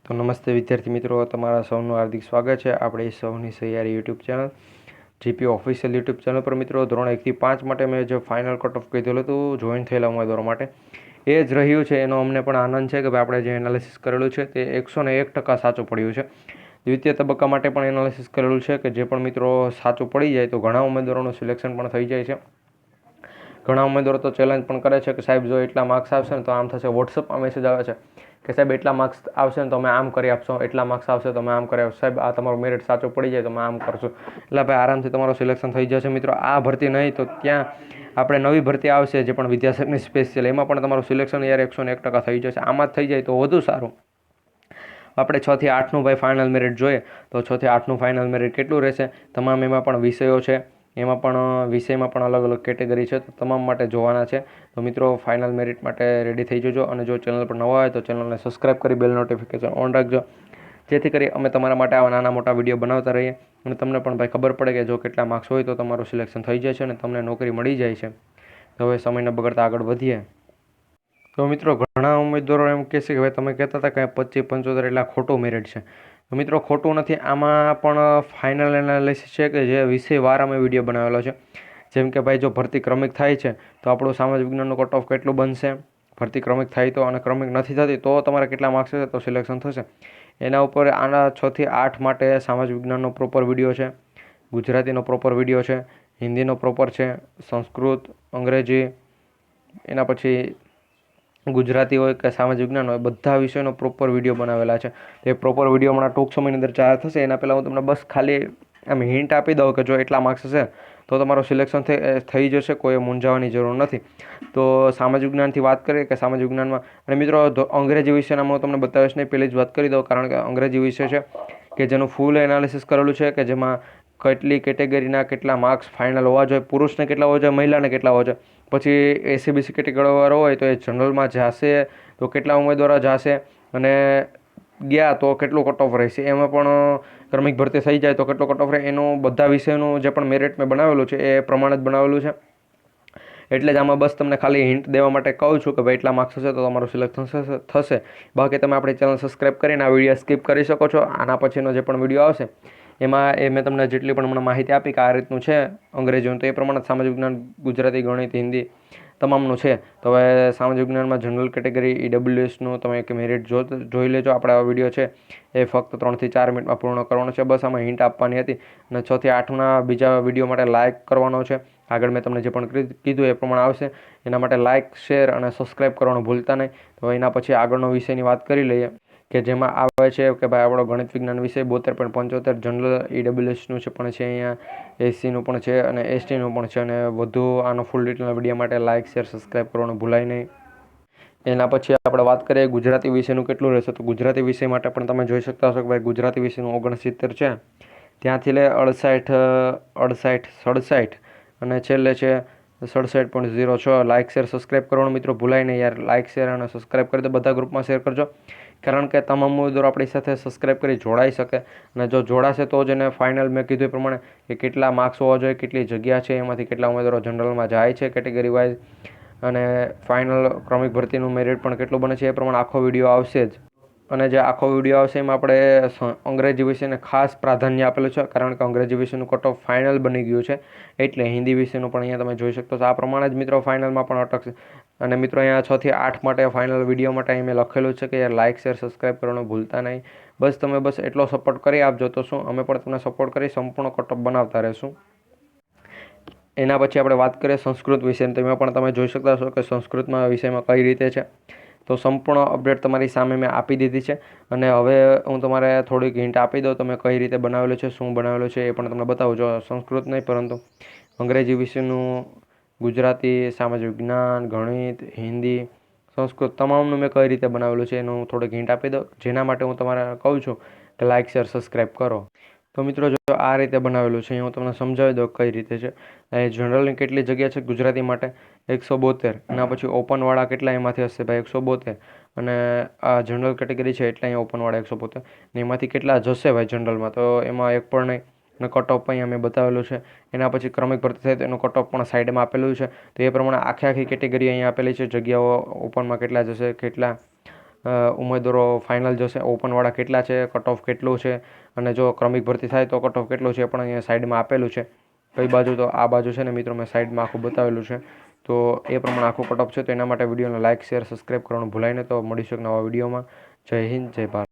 તો નમસ્તે વિદ્યાર્થી મિત્રો, તમારા સૌનું હાર્દિક સ્વાગત છે આપણી સૌની સહિયારી YouTube channel GP official YouTube channel પર. મિત્રો, ધોરણ 1 થી 5 માટે મેં જે ફાઇનલ કટ ઓફ કીધેલું હતું જોઈન થયેલા ઉમેદવારો માટે, એ જ રહ્યું છે. એનો અમને પણ આનંદ છે કે ભાઈ આપણે જે એનાલિસિસ કરેલું છે તે 101% સાચું પડ્યું છે. દ્વિતીય તબક્કા માટે પણ એનાલિસિસ કરેલું છે કે જે પણ મિત્રો સાચું પડી જાય તો ઘણા ઉમેદવારોનું સિલેક્શન પણ થઈ જાય છે. ઘણા ઉમેદવારો તો ચેલેન્જ પણ કરે છે કે સાહેબ જો એટલા માર્ક્સ આવશે ને તો આમ થશે. વોટ્સઅપમાં મેસેજ આવે છે કે સાહેબ એટલા માર્ક્સ આવશે ને તો અમે આમ કરી આપશો, એટલા માર્ક્સ આવશે તો અમે આમ કરી આપશો, સાહેબ આ તમારું મેરિટ સાચું પડી જાય તો અમે આમ કરશું. એટલે ભાઈ આરામથી તમારું સિલેક્શન થઈ જશે. મિત્રો, આ ભરતી નહીં તો ત્યાં આપણે નવી ભરતી આવશે જે પણ વિદ્યાશાખાની સ્પેશિયલ, એમાં પણ તમારું સિલેક્શન યાર 101% થઈ જશે. આમાં જ થઈ જાય તો વધુ સારું. આપણે 6 થી 8નું ભાઈ ફાઇનલ મેરિટ જોઈએ તો 6 થી 8નું ફાઇનલ મેરિટ કેટલું રહેશે? તમામ એમાં પણ વિષયો છે, એમાં પણ વિષયમાં પણ અલગ અલગ કેટેગરી છે, તો તમામ માટે જોવાના છે. તો મિત્રો, ફાઇનલ મેરિટ માટે રેડી થઈ જજો. અને જો ચેનલ પર નવા હોય તો ચેનલને સબસ્ક્રાઈબ કરી બેલ નોટિફિકેશન ઓન રાખજો, જેથી કરી અમે તમારા માટે આવા નાના મોટા વિડીયો બનાવતા રહીએ અને તમને પણ ભાઈ ખબર પડે કે જો કેટલા માર્ક્સ હોય તો તમારું સિલેક્શન થઈ જાય છે અને તમને નોકરી મળી જાય છે. તો હવે સમયને બગડતા આગળ વધીએ. તો મિત્રો, ઘણા ઉમેદવારો એમ કહેશે કે ભાઈ તમે કહેતા હતા કે 25-75 એટલે ખોટું મેરિટ છે. તો મિત્રો, ખોટું નથી. આમાં પણ ફાઇનલ એનાલિસિસ છે કે જે વિષયવાર અમે વિડીયો બનાવેલો છે. જેમ કે ભાઈ જો ભરતી ક્રમિક થાય છે તો આપણું સામાજિક વિજ્ઞાનનું કટ ઓફ કેટલું બનશે, ભરતી ક્રમિક થાય તો, અને ક્રમિક નથી થતી તો તમારે કેટલા માર્ક્સ હશે તો સિલેક્શન થશે. એના ઉપર આના 6 થી 8 માટે સામાજિક વિજ્ઞાનનો પ્રોપર વિડીયો છે, ગુજરાતીનો પ્રોપર વિડીયો છે, હિન્દીનો પ્રોપર છે, સંસ્કૃત, અંગ્રેજી, એના પછી ગુજરાતી હોય કે સામાજિક વિજ્ઞાન હોય, બધા વિષયોનો પ્રોપર વિડીયો બનાવેલા છે. તે પ્રોપર વિડીયો હમણાં ટૂંક સમયની અંદર જાહેર થશે. એના પહેલાં હું તમને બસ ખાલી આમ હિન્ટ આપી દઉં કે જો એટલા માર્ક્સ હશે તો તમારું સિલેક્શન થઈ જશે, કોઈ મૂંઝાવાની જરૂર નથી. તો સામાજિક વિજ્ઞાનથી વાત કરીએ કે સામાજિક વિજ્ઞાનમાં, અને મિત્રો અંગ્રેજી વિષયના હું તમને બતાવીશ નહીં, પહેલી જ વાત કરી દઉં, કારણ કે અંગ્રેજી વિષય છે કે જેનું ફૂલ એનાલિસિસ કરેલું છે કે જેમાં કેટલી કેટેગરીના કેટલા માર્ક્સ ફાઇનલ હોવા જોઈએ, પુરુષને કેટલા હોવા જોઈએ, મહિલાને કેટલા હોવા જોઈએ. પછી એસીબીસી કેટેગરીવાળો હોય તો એ જનરલમાં જશે તો કેટલા ઉમેદવારો જશે, અને ગયા તો કેટલું કટ ઓફ રહેશે. એમાં પણ ક્રમિક ભરતી થઈ જાય તો કેટલો કટ ઓફ રહે, એનું બધા વિષયનું જે પણ મેરિટ મેં બનાવેલું છે એ પ્રમાણે જ બનાવેલું છે. એટલે જ આમાં બસ તમને ખાલી હિન્ટ દેવા માટે કહું છું કે ભાઈ એટલા માર્ક્સ હશે તો તમારું સિલેક્શન થશે. બાકી તમે આપણી ચેનલ સબસ્ક્રાઈબ કરીને આ વિડીયો સ્કીપ કરી શકો છો. આના પછીનો જે પણ વિડીયો આવશે એમાં મેં તમને જેટલી પણ મને માહિતી આપી કે આ રીતનું છે અંગ્રેજીનું, તો એ પ્રમાણે સામાજિક વિજ્ઞાન, ગુજરાતી, ગણિત, હિન્દી તમામનું છે. તો હવે સામાજિક વિજ્ઞાનમાં જનરલ કેટેગરી ઈડબ્લ્યુએસનું તમે એક મેરિટ જોઈ લેજો. આપણે આ વિડીયો છે એ ફક્ત 3 થી 4 મિનિટમાં પૂર્ણ કરવાનો છે. બસ આમાં હિન્ટ આપવાની હતી. અને 6 થી 8ના બીજા વિડીયો માટે લાઇક કરવાનો છે. આગળ મેં તમને જે પણ કીધું એ પ્રમાણે આવશે. એના માટે લાઇક, શેર અને સબસ્ક્રાઈબ કરવાનું ભૂલતા નહીં. તો એના પછી આગળનો વિષયની વાત કરી લઈએ કે જેમાં આવે છે કે ભાઈ આપણો ગણિત વિજ્ઞાન વિષય 72.75 જનરલ ઈડબ્લ્યુએસનું છે પણ છે, અહીંયા એસસીનું પણ છે અને એસટીનું પણ છે. અને વધુ આનો ફૂલ ડિટેલના વિડીયો માટે લાઇક, શેર, સબસ્ક્રાઈબ કરવાનું ભૂલાય નહીં. એના પછી આપણે વાત કરીએ ગુજરાતી વિષયનું કેટલું રહેશે. તો ગુજરાતી વિષય માટે પણ તમે જોઈ શકતા હશો કે ભાઈ ગુજરાતી વિષયનું 69 છે, ત્યાંથી લે 68 અને છેલ્લે છે 67.06. લાઇક, શેર, સબસ્ક્રાઈબ કરવાનું મિત્રો ભૂલાય નહીં યાર. લાઇક, શેર અને સબસ્ક્રાઈબ કરી દો, બધા ગ્રુપમાં શેર કરજો, કારણ કે તમામ ઉમેદવારો આપણી સાથે સબસ્ક્રાઈબ કરી જોડાઈ શકે. અને જો જોડાશે તો જ એને ફાઇનલ મેં કીધું એ પ્રમાણે કે કેટલા માર્ક્સ હોવા જોઈએ, કેટલી જગ્યા છે, એમાંથી કેટલા ઉમેદવારો જનરલમાં જાય છે કેટેગરી વાઇઝ, અને ફાઇનલ ક્રમિક ભરતીનું મેરિટ પણ કેટલું બને છે એ પ્રમાણે આખો વિડીયો આવશે જ. અને જે આખો વિડીયો આવશે એમાં આપણે અંગ્રેજી વિષયને ખાસ પ્રાધાન્ય આપેલું છે, કારણ કે અંગ્રેજી વિષયનું કટ ઓફ ફાઇનલ બની ગયું છે. એટલે હિન્દી વિષયનું પણ અહીંયા તમે જોઈ શકતો છો. આ પ્રમાણે જ મિત્રો ફાઇનલમાં પણ અટકશે. અને મિત્રો, અહીંયા 6 થી 8 માટે ફાઇનલ વિડીયો માટે અહીં મેં લખેલું છે કે યાર લાઇક, શેર, સબસ્ક્રાઈબ કરવાનું ભૂલતા નહીં. બસ તમે એટલો સપોર્ટ કરી આપજો તો શું અમે પણ તમને સપોર્ટ કરી સંપૂર્ણ કટ ઓફ બનાવતા રહીશું. એના પછી આપણે વાત કરીએ સંસ્કૃત વિષયની. તો એમાં પણ તમે જોઈ શકતા હશો કે સંસ્કૃતમાં વિષયમાં કઈ રીતે છે. તો સંપૂર્ણ અપડેટ તમારી સામે મેં આપી દીધી છે. અને હવે હું તમારે થોડીક હિન્ટ આપી દઉં તમે કઈ રીતે બનાવેલું છે, શું બનાવેલું છે એ પણ તમને બતાવું. જો સંસ્કૃત નહીં પરંતુ અંગ્રેજી વિષયનું, ગુજરાતી, સામાજિક વિજ્ઞાન, ગણિત, હિન્દી, સંસ્કૃત તમામનું મેં કઈ રીતે બનાવેલું છે એનું હું થોડીક હિન્ટ આપી દઉં, જેના માટે હું તમારે કહું છું કે લાઇક, શેર, સબસ્ક્રાઈબ કરો. તો મિત્રો, જો આ રીતે બનાવેલું છે હું તમને સમજાવી દઉં કઈ રીતે છે. જનરલની કેટલી જગ્યા છે ગુજરાતી માટે? 172. એના પછી ઓપનવાળા કેટલા એમાંથી હશે ભાઈ? 172. અને આ જનરલ કેટેગરી છે એટલે અહીંયા ઓપનવાળા 172. ને એમાંથી કેટલા જશે ભાઈ જનરલમાં? તો એમાં એક પણ નહીં. અને કટ ઓફ અહીંયા મેં બતાવેલું છે. એના પછી ક્રમિક ભરતી થાય તો એનું કટ ઓફ પણ સાઈડમાં આપેલું છે. તો એ પ્રમાણે આખી કેટેગરી અહીંયા આપેલી છે, જગ્યાઓ ઓપનમાં કેટલા જશે, કેટલા ઉમેદવારો ફાઇનલ જશે, ઓપનવાળા કેટલા છે, કટ ઓફ કેટલું છે, અને જો ક્રમિક ભરતી થાય તો કટ ઓફ કેટલું છે એ પણ અહીંયા સાઈડમાં આપેલું છે. કઈ બાજુ તો આ બાજુ છે ને મિત્રો, મેં સાઈડમાં આખું બતાવેલું છે. તો એ પ્રમાણે આખું કટ ઓફ છે. તો એના માટે વિડીયોને લાઇક, શેર, સબસ્ક્રાઈબ કરવાનું ભૂલાય નહીં. તો મળીશું એક નવા વિડીયોમાં. જય હિન્દ, જય ભારત.